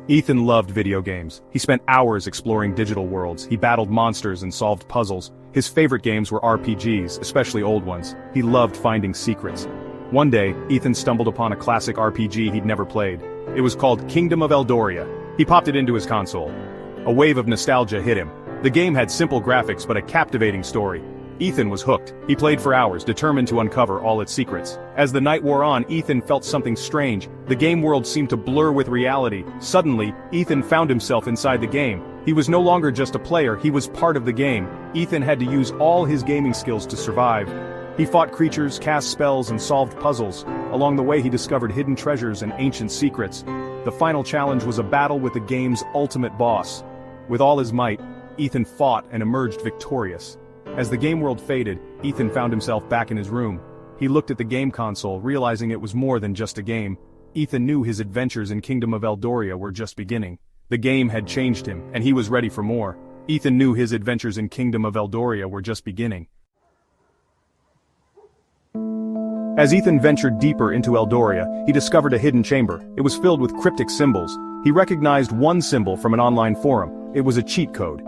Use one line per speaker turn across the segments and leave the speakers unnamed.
Ethan loved video games. He spent hours exploring digital worlds. He battled monsters and solved puzzles. His favorite games were RPGs, especially old ones. He loved finding secrets. One day, Ethan stumbled upon a classic RPG he'd never played. It was called Kingdom of Eldoria. He popped it into his console. A wave of nostalgia hit him. The game had simple graphics but a captivating story. Ethan was hooked. He played for hours, determined to uncover all its secrets. As the night wore on, Ethan felt something strange. The game world seemed to blur with reality. Suddenly, Ethan found himself inside the game. He was no longer just a player, he was part of the game. Ethan had to use all his gaming skills to survive. He fought creatures, cast spells, and solved puzzles. Along the way, he discovered hidden treasures and ancient secrets. The final challenge was a battle with the game's ultimate boss. With all his might, Ethan fought and emerged victorious. As the game world faded, Ethan found himself back in his room. He looked at the game console, realizing it was more than just a game. Ethan knew his adventures in Kingdom of Eldoria were just beginning. The game had changed him, and he was ready for more. Ethan knew his adventures in Kingdom of Eldoria were just beginning. As Ethan ventured deeper into Eldoria, he discovered a hidden chamber. It was filled with cryptic symbols. He recognized one symbol from an online forum. It was a cheat code.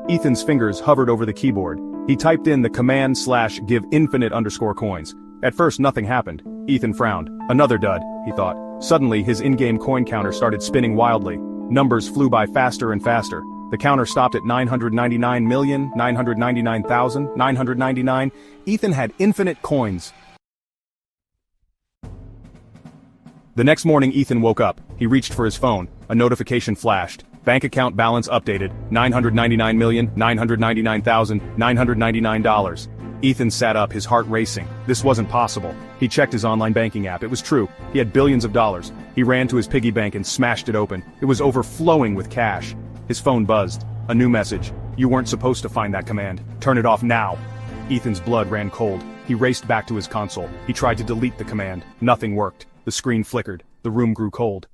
Ethan's fingers hovered over the keyboard. He typed in the command /give infinite_coins. At first nothing happened. Ethan frowned. Another dud, he thought. Suddenly his in-game coin counter started spinning wildly. Numbers flew by faster and faster. The counter stopped at 999,999,999. Ethan had infinite coins. The next morning Ethan woke up. He reached for his phone. A notification flashed. Bank account balance updated, $999,999,999. Ethan sat up, his heart racing. This wasn't possible. He checked his online banking app. It was true. He had billions of dollars. He ran to his piggy bank and smashed it open. It was overflowing with cash. His phone buzzed. A new message. You weren't supposed to find that command. Turn it off now. Ethan's blood ran cold. He raced back to his console. He tried to delete the command. Nothing worked. The screen flickered. The room grew cold.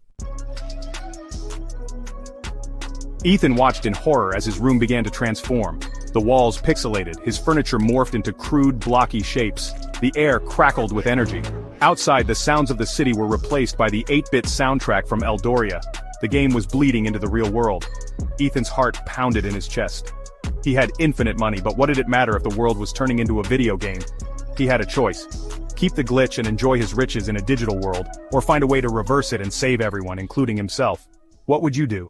Ethan watched in horror as his room began to transform. The walls pixelated, his furniture morphed into crude, blocky shapes. The air crackled with energy. Outside, the sounds of the city were replaced by the 8-bit soundtrack from Eldoria. The game was bleeding into the real world. Ethan's heart pounded in his chest. He had infinite money, but what did it matter if the world was turning into a video game? He had a choice. Keep the glitch and enjoy his riches in a digital world, or find a way to reverse it and save everyone, including himself. What would you do?